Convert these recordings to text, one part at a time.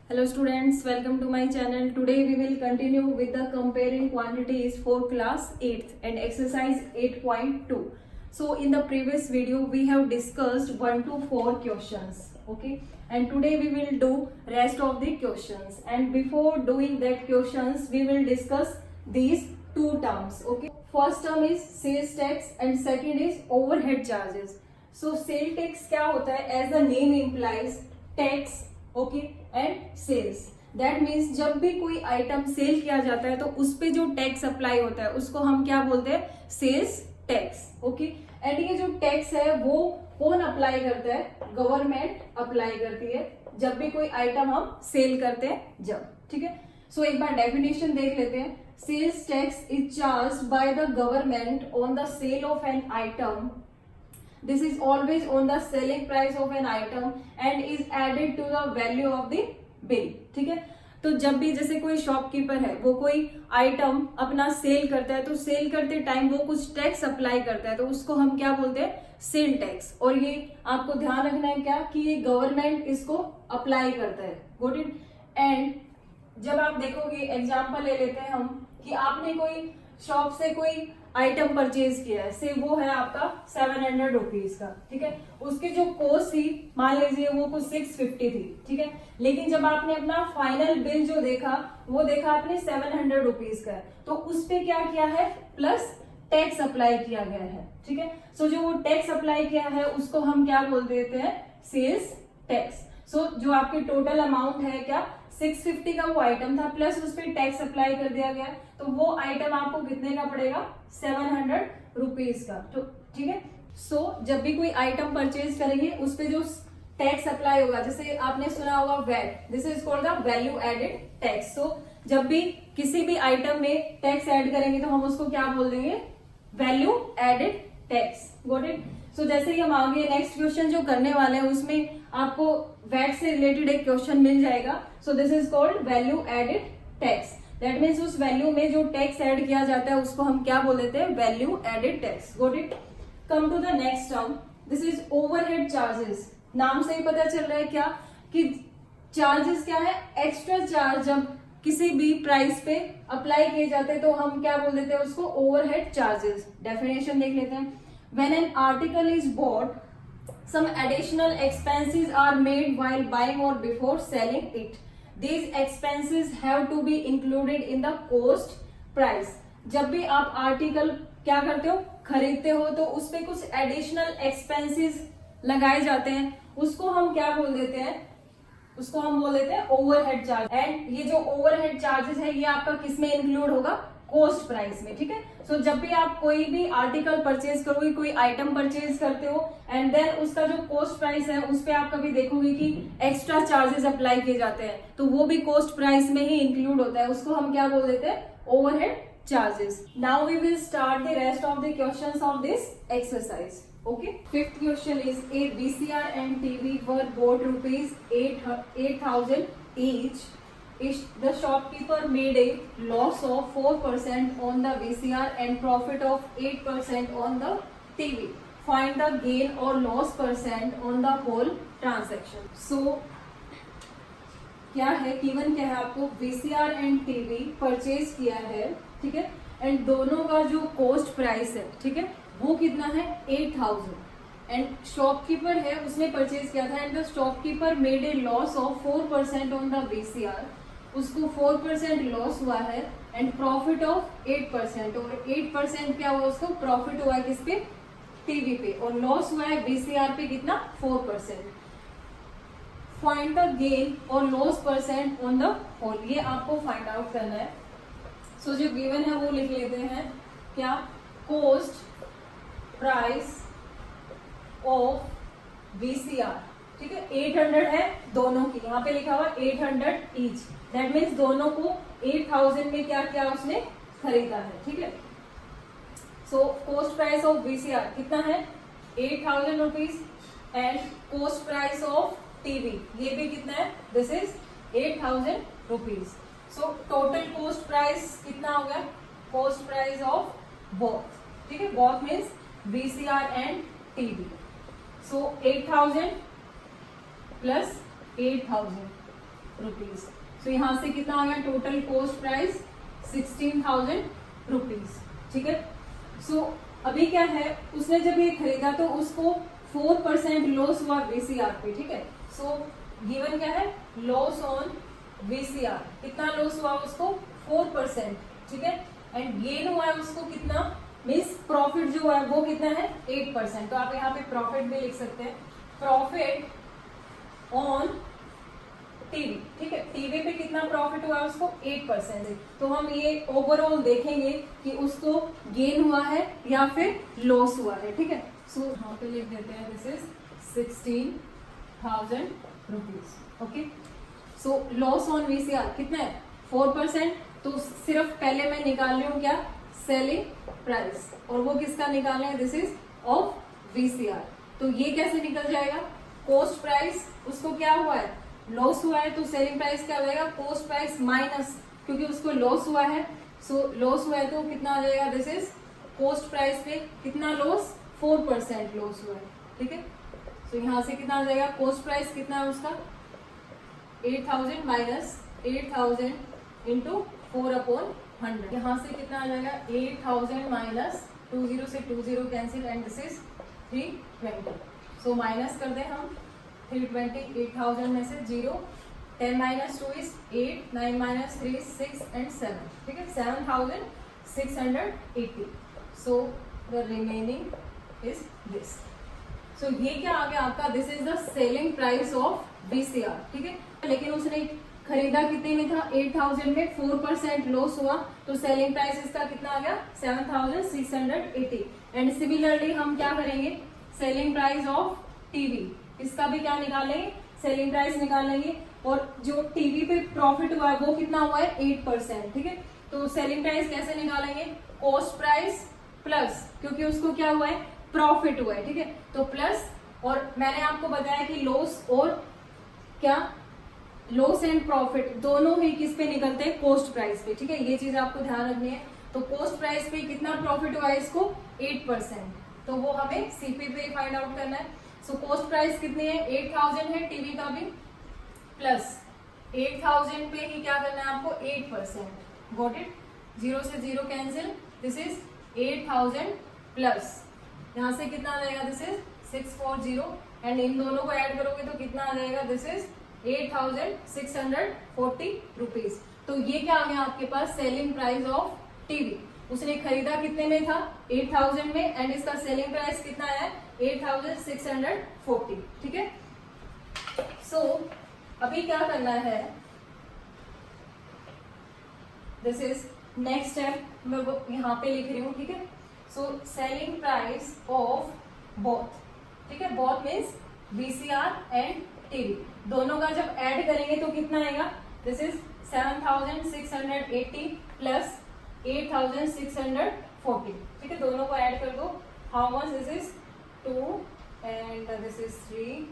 Hello students, welcome to my channel. Today we will continue with the comparing quantities for class 8th and exercise 8.2. So in the previous video we have discussed 1 to 4 questions, okay? And today we will do rest of the questions. And before doing that questions, we will discuss these two terms, okay? First term is sales tax and second is overhead charges. So sales tax क्या होता है? As the name implies, tax, okay and sales. That means जब भी कोई item cell किया जाता है तो उस पे जो टैक्स अप्लाई होता है उसको हम क्या बोलते हैं? Sales tax. ओके. एंड ये जो टैक्स है वो कौन अप्लाई करता है? गवर्नमेंट अप्लाई करती है जब भी कोई आइटम हम सेल करते हैं जब. ठीक है. सो एक बार डेफिनेशन देख लेते हैं. Sales tax is charged by the government on the sale of an item. This is always on the selling price of an item and is added to the value of the bill. ठीक है. तो जब भी जैसे कोई shopkeeper है वो कोई आइटम अपना सेल करता है तो सेल करते टाइम वो कुछ टैक्स अप्लाई करता है तो उसको हम क्या बोलते हैं? Sale tax. और ये आपको ध्यान रखना है क्या कि ये गवर्नमेंट इसको अप्लाई करता है. Got it. एंड जब आप देखोगे, एग्जाम्पल ले लेते हैं हम कि आपने कोई शॉप से कोई आइटम परचेज किया है, से वो है आपका 700 रुपीज का. ठीक है. उसकी जो कॉस्ट थी मान लीजिए वो कुछ 650 थी. ठीक है. लेकिन जब आपने अपना फाइनल बिल जो देखा वो देखा आपने 700 रुपीज का है तो उस पे क्या किया है? प्लस टैक्स अप्लाई किया गया है. ठीक है. सो जो वो टैक्स अप्लाई किया है उसको हम क्या बोल देते हैं? Sales tax. सो जो आपकी टोटल अमाउंट है क्या 650 का वो आइटम था प्लस उस पर टैक्स अप्लाई कर दिया गया तो वो आइटम आपको कितने का पड़ेगा? 700 रुपीज का. तो ठीक है. सो जब भी कोई आइटम परचेज करेंगे उस पर जो टैक्स अप्लाई होगा, जैसे आपने सुना होगा VAT, this is called the value added tax. So जब भी किसी भी आइटम में टैक्स ऐड करेंगे तो हम उसको क्या बोल देंगे? Value added tax. Got it. So जैसे ही हम आगे नेक्स्ट क्वेश्चन जो करने वाले हैं उसमें आपको वैट से रिलेटेड एक क्वेश्चन मिल जाएगा. So this is called value added tax. That means उस वैल्यू में जो टैक्स ऐड किया जाता है उसको हम क्या बोल देते हैं? Value added tax. Got it. Come to the next term. This is overhead charges. नाम से ही पता चल रहा है क्या कि चार्जेस क्या है? एक्स्ट्रा चार्ज जब किसी भी प्राइस पे अप्लाई किए जाते हैं तो हम क्या बोल देते हैं उसको? Overhead charges. डेफिनेशन देख लेते हैं. When an article is bought, some additional expenses are made while buying or before selling it. These expenses have to be included in the cost price. जब भी आप आर्टिकल क्या करते हो? खरीदते हो तो उस पे कुछ एडिशनल एक्सपेंसेस लगाए जाते हैं उसको हम क्या बोल देते हैं? उसको हम बोल देते हैं ओवरहेड चार्ज. एंड ये जो ओवरहेड चार्जेस है ये आपका किस में इंक्लूड होगा? कॉस्ट प्राइस में. ठीक है. सो जब भी आप कोई भी आर्टिकल परचेज करोगे, कोई आइटम परचेज करते हो एंड देन उसका जो कॉस्ट प्राइस है उस पे आप कभी देखोगे कि एक्स्ट्रा चार्जेस अप्लाई किए जाते हैं तो वो भी कॉस्ट प्राइस में ही इंक्लूड होता है. उसको हम क्या बोल देते हैं? Overhead charges. Now we will start the rest of the questions of this exercise. Okay. Fifth question is a VCR and TV were bought rupees 8,000 each. The shopkeeper made a loss of 4% on the VCR and profit of 8% on the TV. Find the gain or loss percent on the whole transaction. So क्या है? Given क्या है आपको? VCR and TV purchase किया है. ठीक है. And दोनों का जो कॉस्ट प्राइस है, ठीक है, वो कितना है? 8,000. एंड शॉपकीपर है उसने परचेज किया था and the shopkeeper made a loss of 4% on the VCR. उसको 4% लॉस हुआ है एंड प्रॉफिट ऑफ 8%. और 8% क्या हुआ? उसको प्रॉफिट हुआ है किस पे? टीवी पे. और लॉस हुआ है VCR पे कितना? 4%. फाइंड द गेन और loss percent on the whole. ये आपको फाइंड आउट करना है. सो जो गिवन है वो लिख लेते हैं. क्या? Cost price of VCR. ठीक है. 800 है दोनों की. यहाँ पे लिखा हुआ 800 ईच. दैट मीन्स दोनों को 8,000 में क्या किया? उसने खरीदा है. ठीक है. So cost price of VCR कितना है? 8,000 rupees. And cost price of TV ये भी कितना है? This is 8,000 rupees. So total cost price कितना हो गया? Cost price of both. ठीक है. Both means VCR and TV. So 8,000 plus 8,000 rupees. So यहाँ से कितना आ गया टोटल कॉस्ट प्राइस 16,000 रुपीज। ठीक है। सो अभी क्या है, उसने जब ये खरीदा तो उसको 4% लॉस हुआ वीसीआर पे। ठीक है। सो गिवन क्या है, लॉस ऑन वीसीआर, कितना लॉस हुआ उसको 4%। ठीक है। एंड गेन हुआ है उसको कितना, मीन्स प्रॉफिट जो है वो कितना है 8%। तो आप यहाँ पे प्रॉफिट भी लिख सकते हैं, प्रॉफिट ऑन टीवी। ठीक है। टीवी पे कितना प्रॉफिट हुआ है उसको 8%। तो हम ये ओवरऑल देखेंगे कि उसको गेन हुआ है या फिर लॉस हुआ है। ठीक है। सो यहाँ पे लिख देते हैं this is 16,000 rupees. Okay. So loss on VCR कितना है 4%। तो सिर्फ पहले मैं निकाल रही हूँ क्या, सेलिंग प्राइस, और वो किसका निकालना है, दिस इज ऑफ वीसीआर। तो ये कैसे निकल जाएगा, कॉस्ट प्राइस उसको क्या हुआ है, लॉस हुआ है, तो सेलिंग प्राइस क्या हो जाएगा, कॉस्ट प्राइस माइनस, क्योंकि उसको लॉस हुआ है। सो लॉस हुआ है तो कितना आ जाएगा, दिस इज कॉस्ट प्राइस पे कितना लॉस, 4% लॉस हुआ है। ठीक है। सो यहाँ से कितना आ जाएगा, कॉस्ट प्राइस कितना है उसका 8,000 माइनस 8,000 इंटू 4/100। यहाँ से कितना आ जाएगा 8,000 माइनस 20 से 20 cancel and this is 320। So minus कर दें हम 320, 8,000 में से 0, 10 minus 2 is 8, 9 minus 3 is 6 and 7। ठीक है। 7,680। So the remaining is this. So ये क्या आ गया आपका, this is the selling price of VCR. ठीक है। लेकिन उसने खरीदा कितने में था, 8,000 में, 4% लॉस हुआ, तो सेलिंग प्राइस इसका कितना आ गया 7,680। एंड सिमिलरली हम क्या करेंगे, सेलिंग प्राइस ऑफ टीवी, इसका भी क्या निकालेंगे, सेलिंग प्राइस निकालेंगे। और जो टीवी पे प्रॉफिट हुआ है वो कितना हुआ है 8%। ठीक है। तो सेलिंग प्राइस कैसे निकालेंगे, कॉस्ट प्राइस प्लस, क्योंकि उसको क्या हुआ है प्रॉफिट हुआ है। ठीक है। तो प्लस, और मैंने आपको बताया कि लॉस और क्या, लॉस एंड प्रॉफिट दोनों ही किस पे निकलते हैं, कॉस्ट प्राइस पे। ठीक है। ये चीज आपको ध्यान रखनी है। तो कॉस्ट प्राइस पे कितना प्रॉफिट हुआ है इसको 8%, तो वो हमें सीपी पे फाइंड आउट करना है। सो कॉस्ट प्राइस कितनी है 8,000 है टीवी का भी, प्लस 8,000 पे ही क्या करना है आपको 8%। Got it. 0 से 0 कैंसिल, दिस इज 8,000 प्लस यहाँ से कितना आ जाएगा, दिस इज 640, एंड इन दोनों को ऐड करोगे तो कितना आ जाएगा, दिस इज 8,640 रुपीज। तो ये क्या आ गया आपके पास, सेलिंग प्राइस ऑफ टीवी। उसने खरीदा कितने में था 8,000 में, एंड इसका सेलिंग प्राइस कितना है 8,640। ठीक है। सो अभी क्या करना है, दिस इज नेक्स्ट स्टेप, मैं वो यहाँ पे लिख रही हूँ। ठीक है। सो सेलिंग प्राइस ऑफ बोथ। ठीक है। Both means VCR and TV, दोनों का जब ऐड करेंगे तो कितना आएगा, दिस इज 7,680 प्लस 8,640। ठीक है। दोनों को ऐड कर दो, how much, this is 2 and this is 3,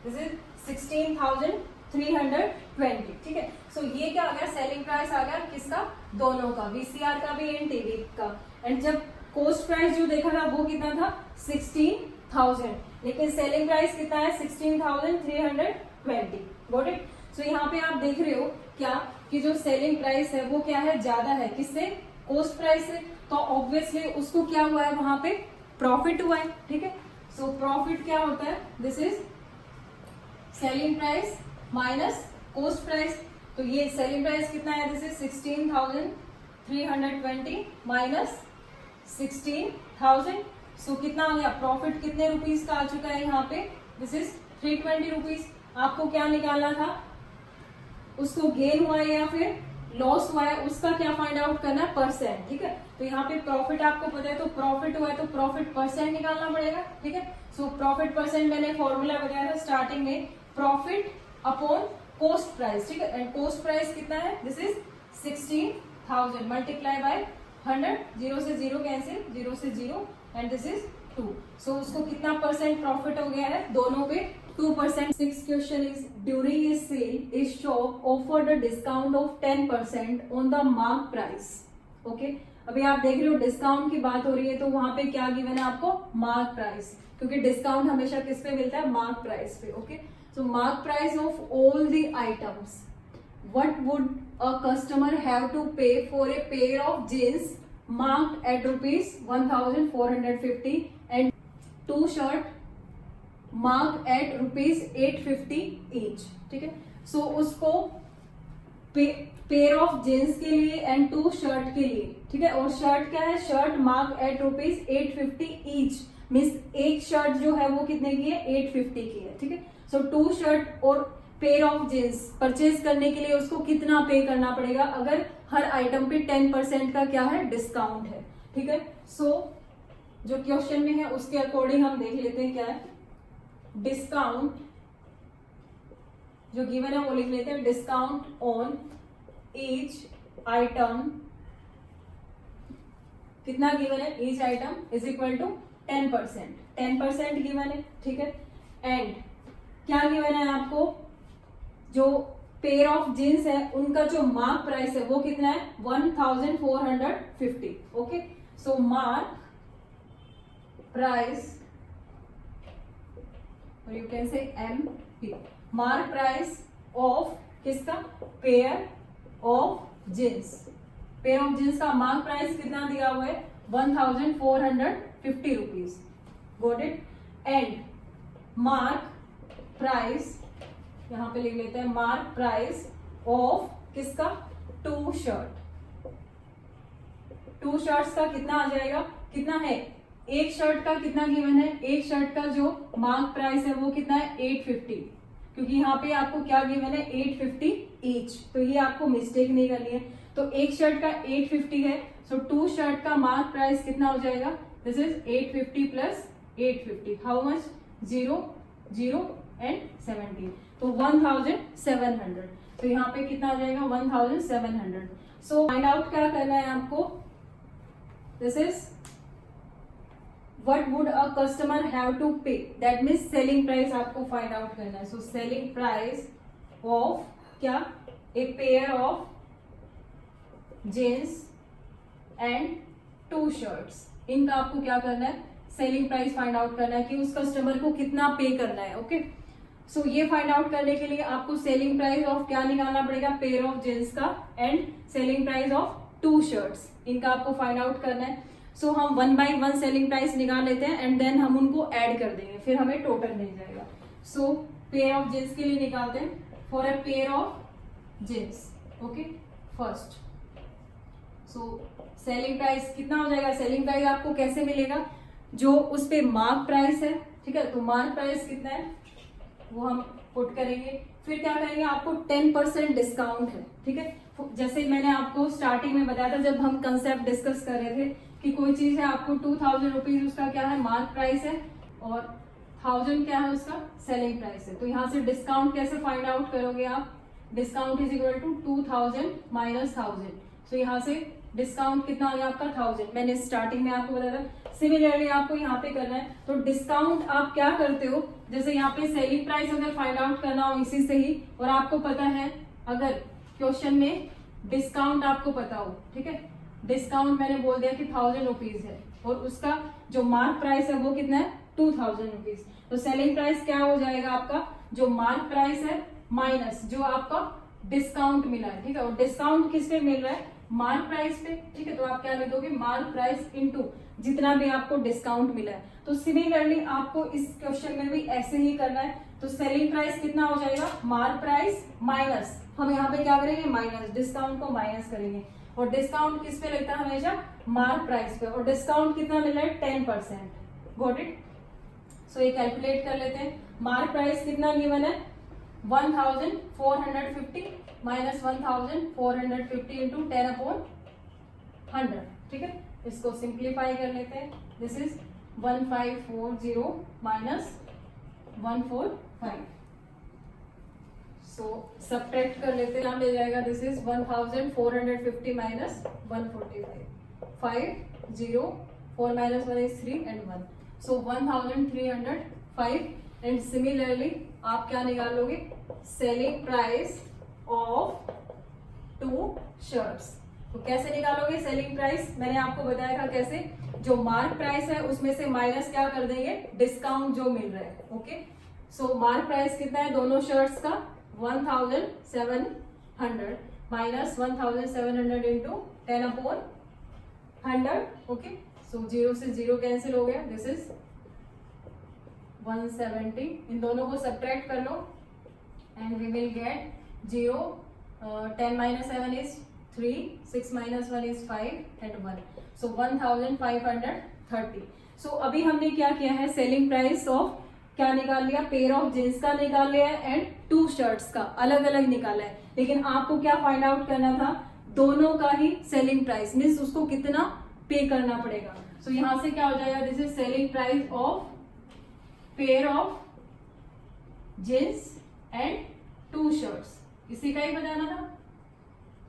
this is 16,320। ठीक है। सो ये क्या आ गया, सेलिंग प्राइस आ गया किसका, दोनों का, वीसीआर का भी एंड टीवी का। एंड जब कॉस्ट प्राइस जो देखा था वो कितना था 16,000, लेकिन सेलिंग प्राइस कितना है 16,320। Got it. सो यहाँ पे आप देख रहे हो क्या कि जो सेलिंग प्राइस है वो क्या है, ज्यादा है किससे, कॉस्ट प्राइस से, तो ऑब्वियसली उसको क्या हुआ है, वहां पे प्रॉफिट हुआ है। ठीक है। सो प्रॉफिट क्या होता है, this is selling price minus cost price. तो ये सेलिंग प्राइस कितना है, दिस इज 16,320 माइनस 16,000। सो कितना आ गया, प्रॉफिट कितने रुपीज का आ चुका है यहाँ पे, दिस इज 320 रुपीज। आपको क्या निकालना था, उसको गेन हुआ है या फिर लॉस हुआ है, उसका क्या फाइंड आउट करना है, परसेंट। ठीक है। तो यहाँ पे प्रॉफिट आपको पता है, तो प्रॉफिट हुआ है तो प्रॉफिट परसेंट निकालना पड़ेगा। ठीक है। सो प्रॉफिट परसेंट मैंने फॉर्मूला बताया था स्टार्टिंग में, प्रॉफिट अपॉन कॉस्ट प्राइस। ठीक है। एंड कॉस्ट प्राइस कितना है, दिस इज 16,000 मल्टीप्लाई बाय 100, 0 से 0 कैंसिल, 0 से 0 एंड दिस इज 2। सो उसको कितना परसेंट प्रॉफिट हो गया है, दोनों पे 2%. Sixth question is, during a sale, a shop offered a discount of 10% on the mark price. Okay? अभी आप देख रहे हो डिस्काउंट की बात हो रही है, तो वहां पे क्या गिवन है आपको, मार्क प्राइस, क्योंकि डिस्काउंट हमेशा किस पे मिलता है, मार्क प्राइस पे। Okay. So mark price of all the items. What would a customer have to pay for a pair of jeans marked at rupees 1450 and 2 shirt marked at rupees 850 each? ठीक है, so उसको pair of jeans के लिए and 2 shirt के लिए, ठीक है, और शर्ट क्या है, shirt mark at rupees 850 each, means एक शर्ट जो है वो कितने की है, 850 की है, ठीक है। सो 2 शर्ट और पेयर ऑफ जींस परचेज करने के लिए उसको कितना पे करना पड़ेगा, अगर हर आइटम पे 10% का क्या है, डिस्काउंट है, ठीक है। सो जो क्वेश्चन में है उसके अकॉर्डिंग हम देख लेते हैं क्या है। डिस्काउंट जो गिवन है वो लिख लेते हैं, डिस्काउंट ऑन ईच आइटम, कितना गिवन है, each item is equal to 10%, 10% given है, ठीक है। एंड क्या गिवन है आपको, जो पेयर ऑफ जींस है उनका जो मार्क प्राइस है वो कितना है, 1450, ओके। सो मार्क प्राइस, और you can say MP, mark price of किसका, pair of jeans, pair of jeans का मार्क प्राइस कितना दिया हुआ है, 1450 rupees, got it. And mark price, यहां पे लिख लेते हैं, मार्क प्राइस ऑफ किसका, 2 शर्ट, 2 शर्ट्स का कितना आ जाएगा, कितना है, एक शर्ट का कितना गिवन है, एक शर्ट का जो मार्क प्राइस है वो कितना है, 850, क्योंकि यहाँ पे आपको क्या गिवन है, 850 ईच, तो ये आपको मिस्टेक नहीं करनी है। तो एक शर्ट का 850 है, सो 2 शर्ट का मार्क प्राइस कितना हो जाएगा, this is 850 plus 850, how much, 0 0 and 17, तो 1700, तो यहाँ पे कितना आ जाएगा, 1700। सो फाइंड आउट क्या करना है आपको, this is what would a customer have to pay, that means selling price आपको फाइंड आउट करना है। सो सेलिंग प्राइस ऑफ क्या, a pair of jeans and 2 shirts, इनका आपको क्या करना है, सेलिंग प्राइस फाइंड आउट करना है कि उस कस्टमर को कितना पे करना है, ओके। सो ये फाइंड आउट करने के लिए आपको सेलिंग प्राइस ऑफ क्या निकालना पड़ेगा, पेयर ऑफ जींस का, and selling price of 2 shirts, इनका आपको फाइंड आउट करना है। सो हम 1 by 1 सेलिंग प्राइस निकाल लेते हैं एंड देन हम उनको ऐड कर देंगे, फिर हमें टोटल मिल जाएगा। सो पेयर ऑफ जींस के लिए निकालते हैं, for a pair of jeans, okay, first. So selling price कितना हो जाएगा, सेलिंग प्राइस आपको कैसे मिलेगा, जो उस पे मार्क प्राइस है, ठीक है, तो मार्क प्राइस कितना है वो हम पुट करेंगे, फिर क्या करेंगे, आपको 10% डिस्काउंट है, ठीक है। जैसे मैंने आपको स्टार्टिंग में बताया था जब हम कंसेप्ट डिस्कस कर रहे थे कि कोई चीज है, आपको 2000 रुपीज उसका क्या है, मार्क प्राइस है, और 1000 क्या है उसका सेलिंग प्राइस है। तो यहाँ से डिस्काउंट कैसे फाइंड आउट करोगे आप, discount is equal to 2000 minus 1000, so यहाँ से डिस्काउंट कितना आ गया आपका, 1000, मैंने स्टार्टिंग में आपको बताया था। सिमिलरली आपको यहाँ पे करना है, तो डिस्काउंट आप क्या करते हो, जैसे यहाँ पे सेलिंग प्राइस अगर फाइंड आउट करना हो इसी से ही, और आपको पता है अगर क्वेश्चन में डिस्काउंट आपको पता हो, ठीक है, डिस्काउंट मैंने बोल दिया कि 1000 रुपीज है और उसका जो मार्क प्राइस है वो कितना है, 2000 रुपीज, तो सेलिंग प्राइस क्या हो जाएगा आपका, जो मार्क प्राइस है माइनस जो आपका डिस्काउंट मिला है, ठीक है, और डिस्काउंट किस पे मिल रहा है, मार्क प्राइस पे, ठीक है, तो आप क्या लिखोगे, मार्क प्राइस इनटू जितना भी आपको डिस्काउंट मिला है। तो सिमिलरली आपको इस क्वेश्चन में भी ऐसे ही करना है, तो सेलिंग प्राइस कितना हो जाएगा, मार्क प्राइस माइनस, हम यहाँ पे क्या करेंगे, माइनस, डिस्काउंट को माइनस करेंगे, और डिस्काउंट किस पे लगता है हमेशा, मार्क प्राइस पे, और डिस्काउंट कितना मिल रहा है, 10%, गॉट इट। सो ये कैलकुलेट कर लेते हैं, मार्क प्राइस कितना गिवन है, 1450 माइनस 1450 इंटू 10/100, ठीक है, इसको सिंप्लीफाई कर लेते हैं, this is 1540 minus 145, so subtract कर लेते हैं, क्या मिल जाएगा, this is 1450 minus 145, 5 0 4 minus 1 is 3 and 1, so 1305, and similarly आप क्या निकालोगे, सेलिंग प्राइस ऑफ 2 शर्ट्स, तो कैसे निकालोगे सेलिंग प्राइस, मैंने आपको बताया था कैसे, जो मार्क प्राइस है उसमें से माइनस क्या कर देंगे, डिस्काउंट जो मिल रहा है, ओके। सो मार्क प्राइस कितना है दोनों शर्ट्स का 1700 माइनस 1700 इंटू 10/100. ओके, सो 0 से 0 कैंसिल हो गया. This is 170. इन दोनों को सब्ट्रैक्ट कर लो and we will get 0. 10 minus 7 is 3, 6 minus 1 is 5 and 1. So 1530. So अभी हमने क्या किया है, सेलिंग प्राइस ऑफ क्या निकाल लिया, पेयर ऑफ जींस का निकाल लिया एंड 2 शर्ट्स का अलग अलग निकाला है. लेकिन आपको क्या फाइंड आउट करना था, दोनों का ही सेलिंग प्राइस मीन्स उसको कितना पे करना पड़ेगा. सो यहां से क्या हो जाएगा, this is selling price of pair of jeans and 2 shirts. इसी का ही बताना था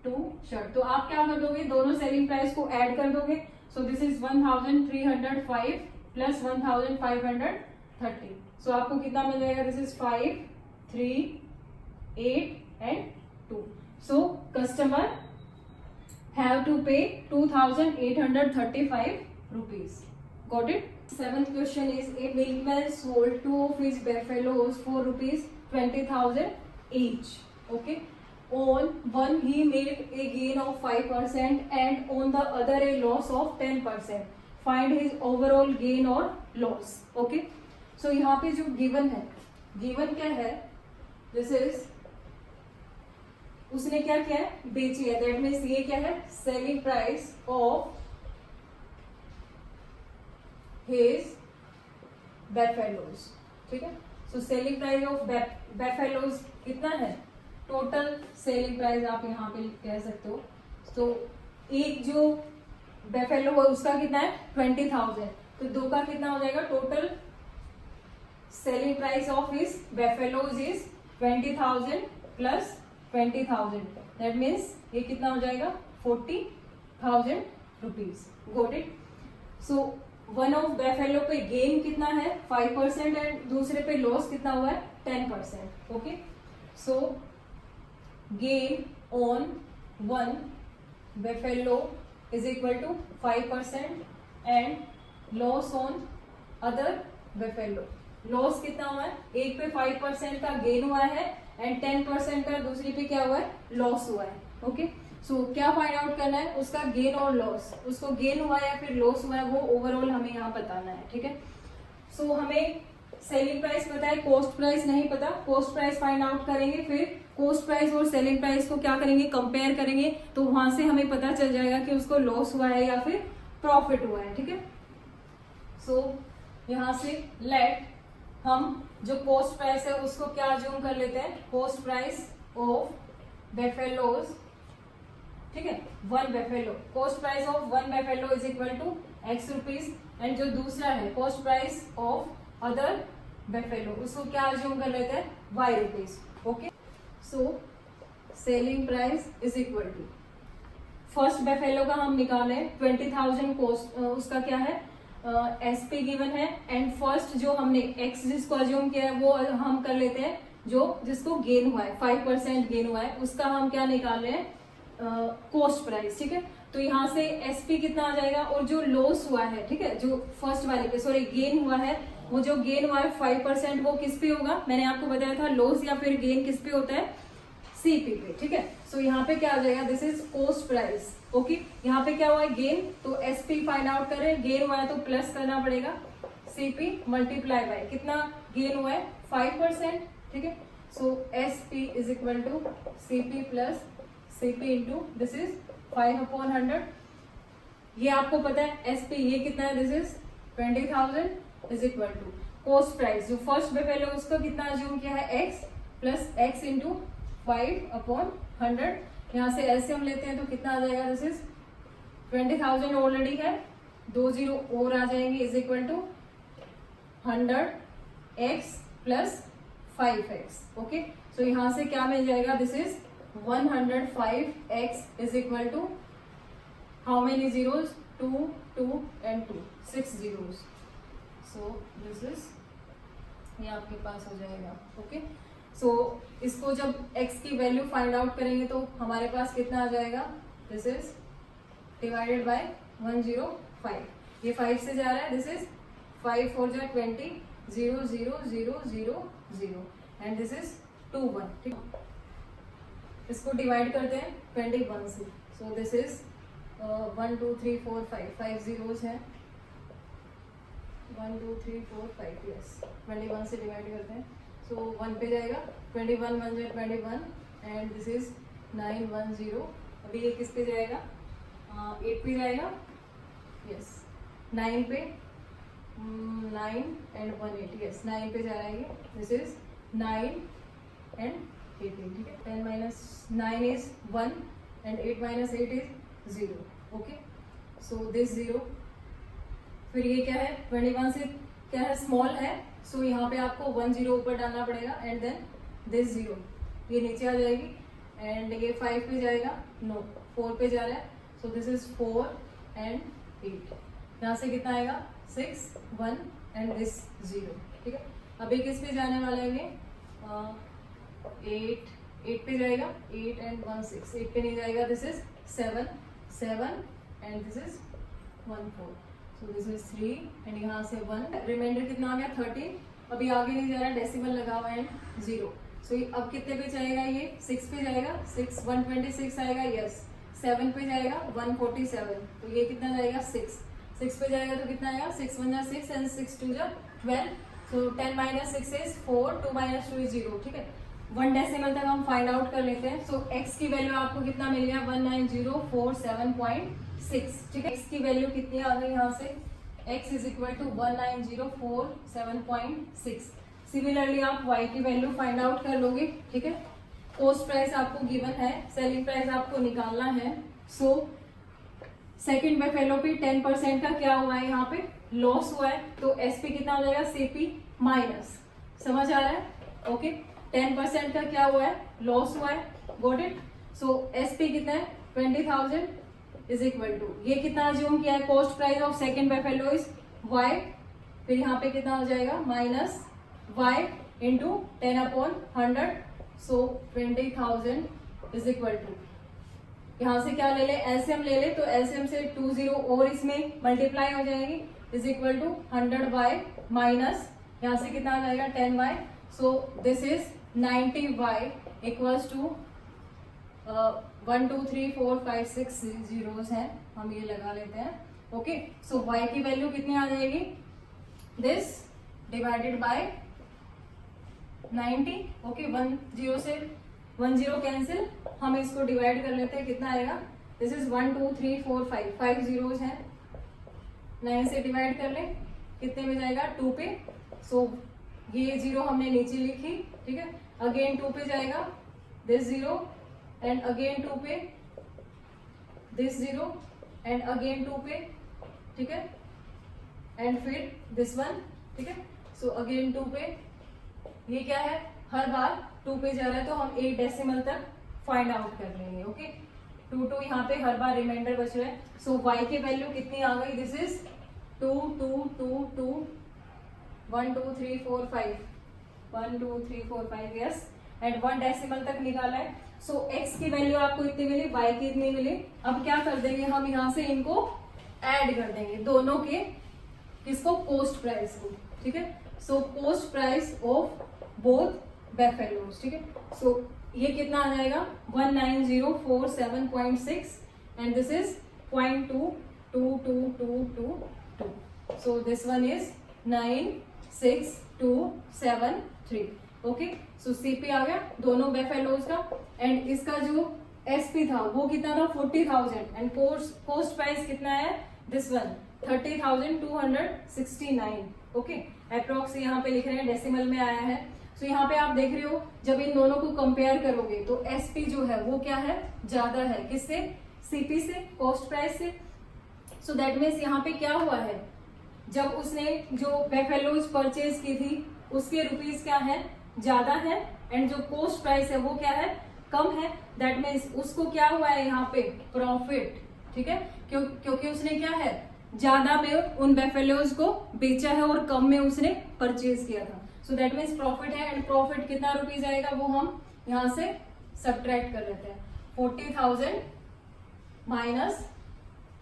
2 शर्ट. तो आप क्या कर दोगे, दोनों सेलिंग प्राइस को ऐड कर दोगे. So this is 1305 plus 1530. So आपको कितना मिल जाएगा, this is 5, 3, 8 and 2. So customer have to pay 2835 rupees. Got it? 7th question is a milkman sold 2 of his buffaloes for rupees 20,000 each. Okay, on one he made a gain of 5% and on the other a loss of 10%. Find his overall gain or loss. Okay, so यहाँ पे जो given है, given क्या है, this is उसने क्या किया है, बेची है. That means ये क्या है, selling price of his buffaloes. ठीक है, so selling price of buffaloes कितना है, टोटल सेलिंग प्राइस आप यहाँ पे कह सकते हो. तो एक जो बेफेलो है उसका कितना है 20,000. तो 2 का कितना हो जाएगा, total selling price of his buffaloes is 20,000 plus 20,000. That means ये कितना हो जाएगा 40,000 rupees. Got it? So one of buffalo पे गेन कितना है 5% एंड दूसरे पे लॉस कितना हुआ है 10%. Okay, so gain on one buffalo is equal to 5% and loss on other buffalo. Loss कितना हुआ है, एक पे 5% का गेन हुआ है एंड 10% का दूसरी पे क्या हुआ है, लॉस हुआ है. ओके, सो क्या फाइंड आउट करना है, उसका गेन और लॉस, उसको गेन हुआ है या फिर लॉस हुआ है वो ओवरऑल हमें यहाँ बताना है. ठीक है, सो हमें सेलिंग प्राइस पता है, कॉस्ट प्राइस नहीं पता. कॉस्ट प्राइस फाइंड आउट करेंगे, फिर कॉस्ट प्राइस और सेलिंग प्राइस को क्या करेंगे, कंपेयर करेंगे. तो वहां से हमें पता चल जाएगा कि उसको लॉस हुआ है या फिर प्रॉफिट हुआ है. ठीक है, सो यहां से लेट हम जो कॉस्ट प्राइस है उसको क्या अज्यूम कर लेते हैं, कॉस्ट प्राइस ऑफ बेफेलोज. ठीक है, 1 buffalo, cost price of 1 buffalo is equal to x rupees. And जो दूसरा है cost price of other buffalo, उसको क्या अज्यूम कर लेते हैं y rupees. Okay, so selling price is equal to first buffalo का हम निकाले 20,000 कॉस्ट, उसका क्या है एसपी गिवन है. एंड फर्स्ट जो हमने एक्स जिसको अज्यूम किया है वो हम कर लेते हैं जो जिसको गेन हुआ है 5% गेन हुआ है, उसका हम क्या निकाल रहे हैं कॉस्ट प्राइस. ठीक है, तो यहाँ से एसपी कितना आ जाएगा, और जो लॉस हुआ है, ठीक है, जो फर्स्ट वाले पे सॉरी गेन हुआ है, वो जो गेन हुआ है 5% वो किस पे होगा, मैंने आपको बताया था लॉस या फिर गेन किस पे होता है, सीपी पे. ठीक है, सो यहाँ पे क्या आ जाएगा, this is cost price. Okay, यहाँ पे क्या हुआ है गेन, तो एसपी फाइंड आउट करें, गेन हुआ है तो प्लस करना पड़ेगा सीपी मल्टीप्लाई बाय कितना गेन हुआ है 5%. ठीक है, so SP is equal to CP plus CP into this is 5/100. ये आपको पता है एसपी ये कितना है, this is 20,000 is equal to cost price जो फर्स्ट बेफेलो उसको कितना अज्यूम किया है एक्स प्लस एक्स इंटू 5/100. यहाँ से एलसीएम लेते हैं तो कितना आ जाएगा, दिस इज 20,000 ऑलरेडी है, 2 जीरो और आ जाएंगे is equal to 100x plus 5x. Okay, so यहाँ से क्या मिल जाएगा, this is 105x is equal to how many zeros, 2 2 and 2 6 zeros. So this is ये आपके पास हो जाएगा. ओके, सो इसको जब x की वैल्यू फाइंड आउट करेंगे तो हमारे पास कितना आ जाएगा, दिस इज डिवाइडेड बाय 105. ये 5 से जा रहा है, दिस इज 5 4 जा 20 0 0 0 0 0 एंड दिस इज 2 1, ठीक है। इसको डिवाइड करते हैं 21 से, सो दिस इज 1 2 3 4 5 zeros है, 1 2 3 4 5, यस 21 से डिवाइड करते हैं, सो 1 पे जाएगा, 21 1 जा 21 एंड दिस इज 9 1 0। अभी ये किस पे जाएगा, 8 पे जाएगा, यस 9 पे, 9 एंड 1 8, यस 9 पे जा रहा है ये, दिस इज 9 एंड 18, ठीक है। 10 minus 9 is 1 and 8 minus 8 is 0, okay. So this 0, फिर ये क्या है, 21 से क्या है, स्मॉल है, सो यहाँ पे आपको 1 0 ऊपर डालना पड़ेगा एंड देन दिस 0 ये नीचे आ जाएगी एंड ये 5 पे जाएगा, नो 4 पे जा रहा है, सो दिस इज 4 एंड 8। यहाँ से कितना आएगा, 6 1 एंड दिस 0, ठीक है। अभी किस पे जाने वाला है ये, 8 पे जाएगा, 8 एंड 1 6, 8 पे नहीं जाएगा, this is 7 7 and this is 1 4, so this is 3 and यहाँ से 1, रिमाइंडर कितना आ गया 13। अभी आगे नहीं जा रहा, डेसिमल लगा हुआ एंड 0, सो अब कितने पे जाएगा, ये 6 पे जाएगा, 6 126 आएगा, यस 7 पे जाएगा 147, तो ये कितना जाएगा 6 पे जाएगा तो कितना आएगा, 6 1 जा 6 एंड 6 2 जा 12, सो 10 माइनस 6 इज 4, 2 माइनस 2 इज 0, ठीक है। 1 डेसिमल तक हम फाइंड आउट कर लेते हैं। सो x की वैल्यू आपको कितना मिल गया, 19047.6, ठीक है। x की वैल्यू कितनी आ गई यहाँ से, x is equal to 19047.6। Similarly आप y की वैल्यू फाइंड आउट कर लोगे, ठीक है। कॉस्ट प्राइस आपको गिवन है, सेलिंग प्राइस आपको निकालना है। सो सेकेंड बेफेलो पे 10% का क्या हुआ है, यहाँ पे लॉस हुआ है, तो एस पी कितना हो जाएगा, सीपी माइनस, समझ आ रहा है, ओके। 10% का क्या हुआ है, लॉस हुआ है, got it. So S P कितना है, 20,000 इज इक्वल टू, ये कितना अज्यूम किया है, cost price of second buffalo is Y, फिर यहाँ पे कितना हो जाएगा minus Y into 10/100, so 20,000 is equal to, यहाँ से क्या ले ले, एलसीएम ले ले, तो एलसीएम से 20 और इसमें मल्टीप्लाई हो जाएगी, is equal to 100y minus यहाँ से कितना आ जाएगा 10y, so this is 90y equals to 1 2 3 4 5 6 zeros हैं, हम ये लगा लेते हैं, ओके। सो y की वैल्यू कितनी आ जाएगी, दिस डिवाइडेड बाय 90, ओके। 1 0 से 1 0 कैंसिल, हम इसको डिवाइड कर लेते हैं, कितना आएगा, दिस इज 1 2 3 4 5 zeros हैं, 9 से डिवाइड कर लें, कितने में जाएगा 2 पे, सो ये 0 हमने नीचे लिखी, ठीक है। अगेन 2 पे जाएगा, दिस 0 एंड अगेन 2 पे, दिस 0 एंड अगेन 2 पे, ठीक है, एंड फिर दिस 1, ठीक है। सो अगेन 2 पे, ये क्या है, हर बार 2 पे जा रहा है, तो हम 8 डेसिमल तक फाइंड आउट कर लेंगे, ओके। 2 2 यहाँ पे हर बार रिमाइंडर बच रहा है, सो y की वैल्यू कितनी आ गई, this is 2 2 2 2 1 2 3 4 5 1 2 3 4 5, yes, and 1 decimal तक निकाला है। सो x की वैल्यू आपको इतनी मिली, y की इतनी मिली। अब क्या कर देंगे हम, यहाँ से इनको ऐड कर देंगे, दोनों के, किसको, कॉस्ट प्राइस को, ठीक है। So cost price of both buffaloes, ठीक है। सो ये कितना आ जाएगा 19047.6 and this is 0.222222, so this one is 96273, okay. So CP आ गया दोनों बेफेलोज का, एंड इसका जो एसपी था वो कितना था 40,000 एंड कॉस्ट प्राइस कितना है, दिस वन 30,269, ओके। अप्रोक्स यहाँ पे लिख रहे हैं, डेसिमल में आया है। सो यहाँ पे आप देख रहे हो, जब इन दोनों को कंपेयर करोगे तो एसपी जो है वो क्या है, ज्यादा है, किससे, सीपी से, कॉस्ट प्राइस से। सो दैट मीन्स यहाँ पे क्या हुआ है, जब उसने जो बेफेलोज परचेज की थी उसके रुपीज क्या है, ज्यादा है, एंड जो कॉस्ट प्राइस है वो क्या है, कम है। दैट मीन्स उसको क्या हुआ है यहाँ पे, प्रॉफिट, ठीक है, क्योंकि उसने क्या है, ज्यादा में उन बेफेलोज को बेचा है और कम में उसने परचेज किया था। सो दैट मीन्स प्रॉफिट है, एंड प्रॉफिट कितना रुपीज आएगा वो हम यहाँ से सब्ट्रैक्ट कर लेते हैं, 40,000 माइनस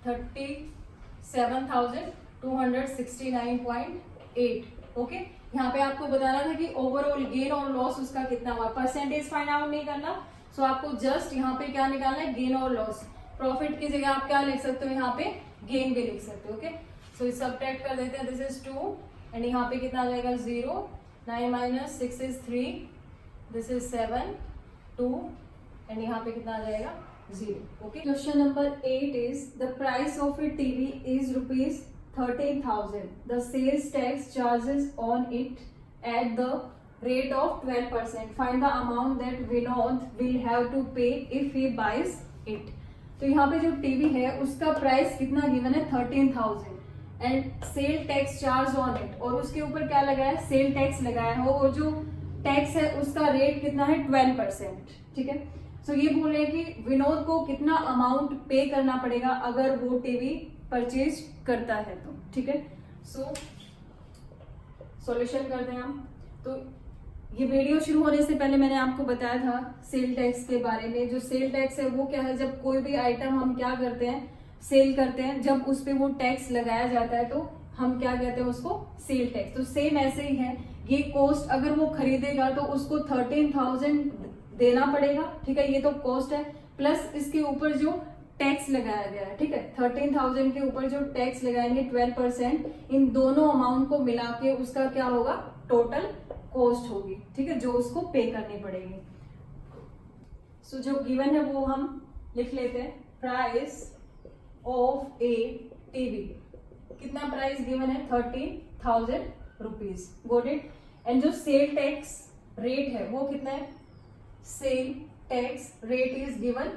37,269.8, ओके। यहाँ पे आपको बताना था कि ओवरऑल गेन और लॉस उसका कितना हुआ, परसेंटेज फाइंड आउट नहीं करना। सो आपको जस्ट यहाँ पे क्या निकालना है, गेन और लॉस। प्रॉफिट की जगह आप क्या लिख सकते हो, यहाँ पे गेन भी लिख सकते हो। ओके, सो इस सब्ट्रैक्ट कर देते हैं, दिस इज 2 एंड यहाँ पे कितना आ जाएगा 0, 9 minus 6 is 3, this is 7, 2 and यहाँ पे कितना आ जाएगा 0। Okay, question number 8 is the price of A TV is rupees 13,000. The sales tax charges on it at the rate of 12%. Find the amount that Vinod will have to pay if he buys it. तो यहाँ पे जो TV है उसका price कितना given है 13,000 and sale tax charge on it, और उसके ऊपर क्या लगाया है, सेल टैक्स लगाया है, और जो टैक्स है उसका रेट कितना है 12%। ठीक है, सो ये बोल रहे हैं कि विनोद को कितना अमाउंट पे करना पड़ेगा अगर वो टीवी परचेज करता है तो। ठीक है, सो सॉल्यूशन करते हैं हम। तो ये वीडियो शुरू होने से पहले मैंने आपको बताया था सेल टैक्स के बारे में। जो सेल टैक्स है वो क्या है, जब कोई भी आइटम हम क्या करते हैं, सेल करते हैं, जब उस पे वो टैक्स लगाया जाता है तो हम क्या कहते हैं उसको, सेल टैक्स। तो सेम ऐसे ही है, ये कॉस्ट अगर वो खरीदेगा तो उसको 13,000 देना पड़ेगा। ठीक है, ये तो कॉस्ट है, प्लस इसके ऊपर जो टैक्स लगाया गया है। ठीक है, 13,000 के ऊपर जो टैक्स लगाएंगे 12%, इन दोनों अमाउंट को मिला के उसका क्या होगा, टोटल कॉस्ट होगी। ठीक है, जो उसको पे करनी पड़ेगी। सो जो गिवन है वो हम लिख लेते हैं, प्राइस ऑफ ए टीवी। कितना प्राइस गिवन है, 13,000 रुपीज। Got it. एंड जो सेल टैक्स रेट है वो कितना है, sale tax rate is given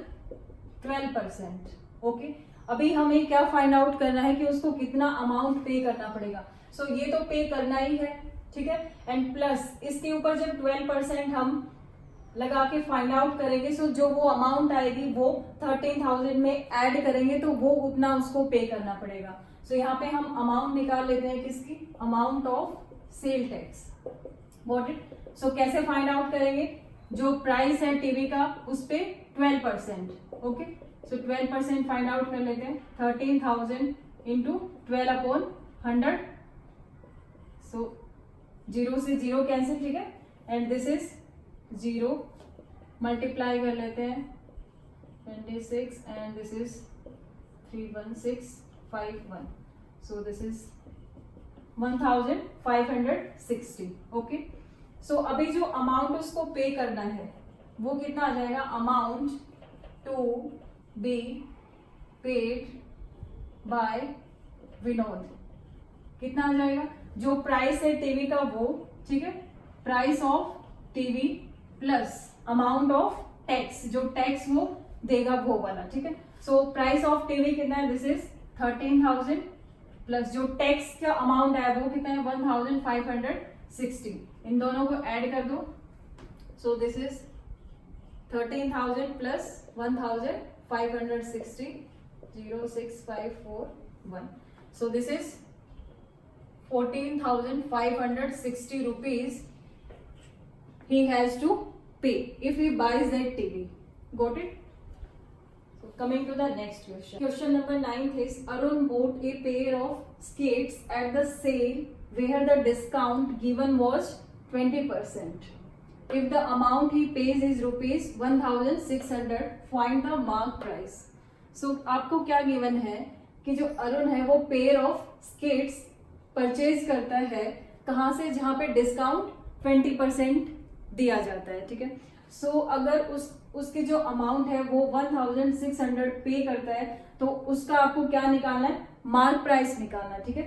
12%। Okay, अभी हमें क्या फाइंड आउट करना है कि उसको कितना अमाउंट पे करना पड़ेगा। सो ये तो पे करना ही है। ठीक है, एंड प्लस इसके ऊपर जब 12% हम लगा के फाइंड आउट करेंगे, सो जो वो अमाउंट आएगी वो 13,000 में ऐड करेंगे तो वो उतना उसको पे करना पड़ेगा। सो यहाँ पे हम अमाउंट निकाल लेते हैं, किसकी, amount of sale tax. Got it. So कैसे फाइंड आउट करेंगे, जो प्राइस है टीवी का उस पे 12%। ओके, सो 12% फाइंड आउट कर लेते हैं, 13,000 इंटू 12/100। सो 0 से 0 कैंसिल। ठीक है, एंड दिस इज 0, मल्टीप्लाई कर लेते हैं 26 and this is 31651। So this is 1560। Okay, so अभी जो अमाउंट उसको पे करना है वो कितना आ जाएगा, amount to be paid by Vinod. कितना आ जाएगा, जो प्राइस है टीवी का वो, ठीक है, price of TV plus amount of tax, जो टैक्स वो देगा वो वाला। ठीक है, सो प्राइस ऑफ टीवी कितना है, दिस इज 13,000 प्लस जो टैक्स का अमाउंट है वो कितना है 1560। इन दोनों को ऐड कर दो, सो this is 13,000 plus 1560, 06541। So this is 14,560 rupees he has to pay if he buys that TV. Got it? So coming to the next question. Question number 9 is Arun bought a pair of skates at the sale where the discount given was 20%. If the amount he pays is rupees 1,600, find the mark price. So आपको क्या given है कि जो अरुण है वो pair of skates purchase करता है, कहाँ से, जहाँ पे डिस्काउंट 20% दिया जाता है। ठीक है, सो अगर उसकी जो अमाउंट है वो 1,600 पे करता है तो उसका आपको क्या निकालना है, मार्क प्राइस निकालना है। ठीक है,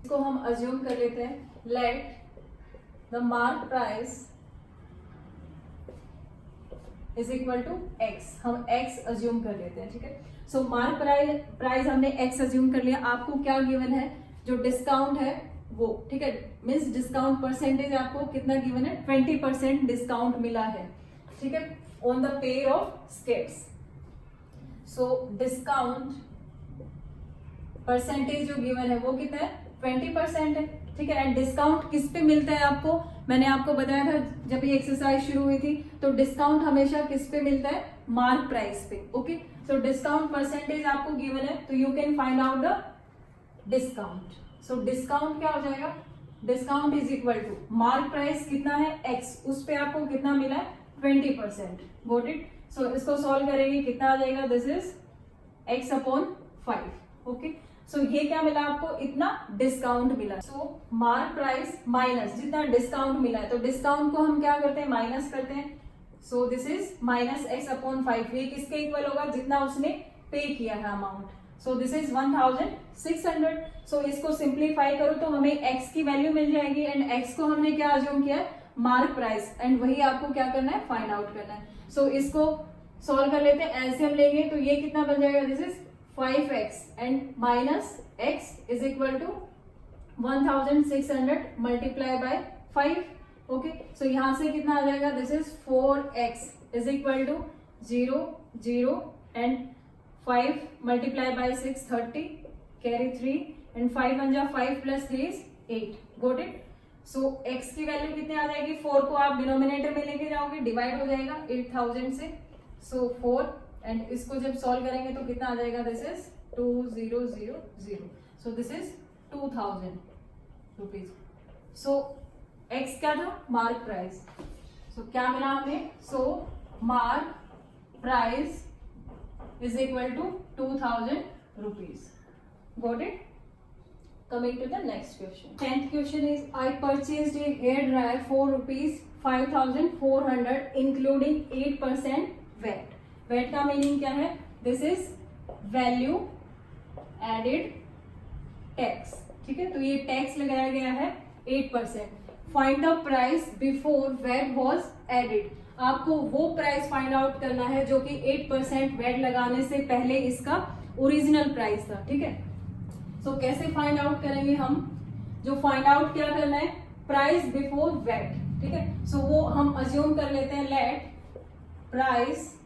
इसको हम अज्यूम कर लेते हैं, let the mark price is equal to X. हम एक्स अज्यूम कर लेते हैं। ठीक है, सो मार्क प्राइस हमने एक्स अज्यूम कर लिया। आपको क्या गिवन है, जो डिस्काउंट है वो, ठीक है, मीन्स डिस्काउंट परसेंटेज आपको कितना गिवन है, 20% डिस्काउंट मिला है। ठीक है, on the pair of skates. So discount percentage जो गिवन है वो कितना है, 20% है। ठीक है, एंड डिस्काउंट किस पे मिलता है आपको, मैंने आपको बताया था जब ये एक्सरसाइज शुरू हुई थी, तो डिस्काउंट हमेशा किस पे मिलता है, मार्क प्राइस पे। ओके, सो डिस्काउंट परसेंटेज आपको गिवन है तो you can find out the discount. So discount क्या हो जाएगा, discount is equal to mark price कितना है x, उस पे आपको कितना मिला है 20%. गोट इट. सो इसको सॉल्व करेंगे कितना आ जाएगा, this is x upon 5. Okay, so ये क्या मिला आपको, इतना डिस्काउंट मिला. सो मार्क प्राइस माइनस जितना डिस्काउंट मिला है, तो डिस्काउंट को हम क्या करते हैं, माइनस करते हैं. सो this is minus x upon 5. ये किसके इक्वल होगा, जितना उसने पे किया है अमाउंट. So this is 1600. सो इसको सिंप्लीफाई करो तो हमें x की वैल्यू मिल जाएगी एंड x को हमने क्या अज्यूम किया है, मार्क प्राइस, एंड वही आपको क्या करना है, फाइंड आउट करना है. सो इसको सॉल्व कर लेते हैं. एलसीएम लेंगे तो ये कितना बन जाएगा, this is 5x and minus x is equal to 1600 multiply by 5. Okay, so यहां से कितना आ जाएगा, this is 4x is equal to 0 0 and 5 multiply by 6 30 carry 3 and 5 1 जा 5 plus 3 is 8. Got it. So x की वैल्यू कितनी आ जाएगी, 4 को आप डिनोमिनेटर में लेके जाओगे, डिवाइड हो जाएगा 8000 से. सो 4 एंड इसको जब सॉल्व करेंगे तो कितना आ जाएगा, this is 2000. So this is 2000 rupees. So x क्या था, मार्क प्राइस. सो क्या मिला हमें, so mark price is equal to 2000 rupees. Got it. Coming to the next question. 10th question is, I purchased a hair dryer for rupees 5400 including 8% VAT. VAT का meaning क्या है, this is value added tax. ठीक है, तो ये tax लगाया गया है 8%. Find the price before VAT was added. आपको वो प्राइस फाइंड आउट करना है जो कि 8% वैट लगाने से पहले इसका ओरिजिनल प्राइस था. ठीक है, सो कैसे फाइंड आउट करेंगे हम, जो फाइंड आउट क्या करना है, प्राइस बिफोर वैट. ठीक है, सो वो हम अज्यूम कर लेते हैं, let price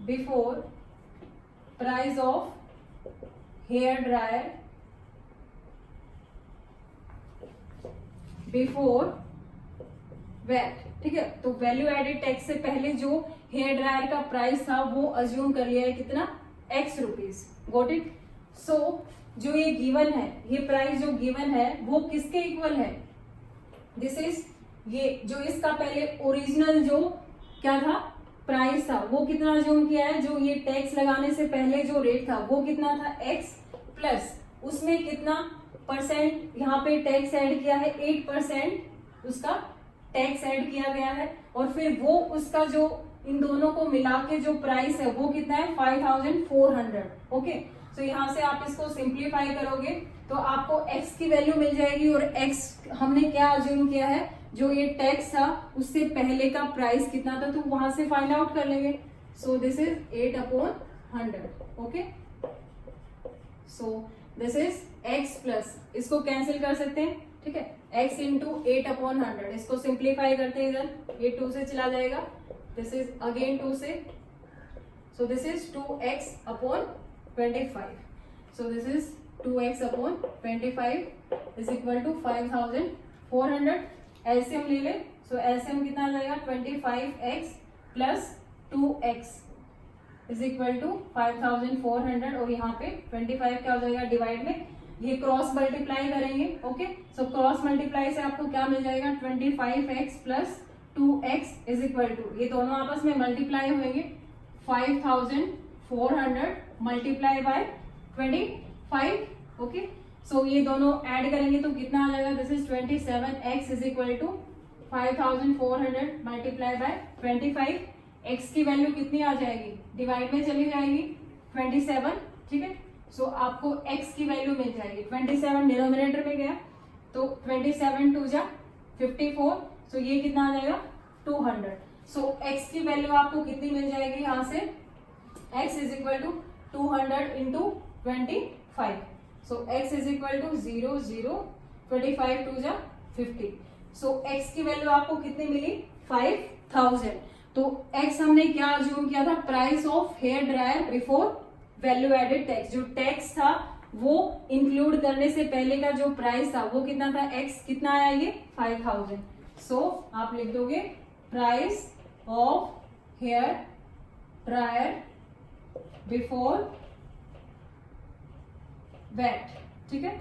before price of hair dryer before VAT. ठीक है, तो वैल्यू एडेड टैक्स से पहले जो हेयर ड्रायर का प्राइस था वो अज्यूम कर लिया है कितना, x rupees. Got it. So जो ये गिवन है, ये प्राइस जो गिवन है वो किसके इक्वल है, दिस इज ये जो इसका पहले ओरिजिनल जो क्या था प्राइस था वो कितना अज्यूम किया है, जो ये टैक्स लगाने से पहले जो रेट था वो कितना था x प्लस उसमें कितना परसेंट यहाँ पे टैक्स ऐड किया है, 8% उसका टैक्स ऐड किया गया है, और फिर वो उसका जो इन दोनों को मिला के जो प्राइस है वो कितना है 5400. ओके, तो यहाँ से आप इसको सिंप्लीफाई करोगे तो आपको x की वैल्यू मिल जाएगी, और x हमने क्या अज्यूम किया है, जो ये टैक्स था उससे पहले का प्राइस कितना था, तो वहां से फाइंड आउट कर लेंगे. सो this is 8/100. Okay, so this is x plus, इसको कैंसिल कर सकते हैं. ठीक है, x इंटू 8/100. इसको सिंप्लीफाई करते हैं, इधर ये 2 से चला जाएगा, दिस इज अगेन 2 से. सो this is 2x/25. So this is 2x/25 is equal to 5400. LCM ले ले. सो एलसीएम कितना आ जाएगा, 25x plus 2x is equal to 5400, और यहाँ पे 25 क्या हो जाएगा, डिवाइड में ये क्रॉस मल्टीप्लाई करेंगे. ओके, सो क्रॉस मल्टीप्लाई से आपको क्या मिल जाएगा, 25x plus 2x is equal to, ये दोनों आपस में मल्टीप्लाई होंगे, 5400 मल्टीप्लाई बाय 25. ओके, सो ये दोनों ऐड करेंगे तो कितना आ जाएगा, this is 27x is equal to 5400 multiply by 25. x की वैल्यू कितनी आ जाएगी, डिवाइड में चली जाएगी 27. ठीक है, सो आपको x की वैल्यू मिल जाएगी, 27 डिनोमिनेटर में गया तो 27 2 जा 54. सो ये कितना आ जाएगा 200. सो x की वैल्यू आपको कितनी मिल जाएगी, यहाँ से x is equal to 200 into 25. So x is equal to 0 0 25 2 जा 50. सो x की वैल्यू आपको कितनी मिली, 5000. तो x हमने क्या अज्यूम किया था, price of hair dryer before value added tax. जो टैक्स था वो इंक्लूड करने से पहले का जो प्राइस था वो कितना था, x कितना आया, ये 5000. सो आप लिख दोगे price of hair dryer before VAT. ठीक है,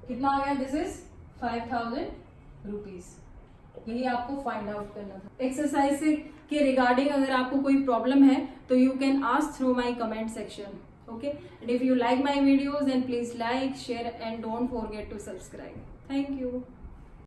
कितना आ गया? This is 5000 rupees. यही आपको फाइंड आउट करना था। एक्सरसाइज के रिगार्डिंग अगर आपको कोई प्रॉब्लम है तो you can ask through my comment section. Okay, and if you like my videos then please like, share and don't forget to subscribe. Thank you.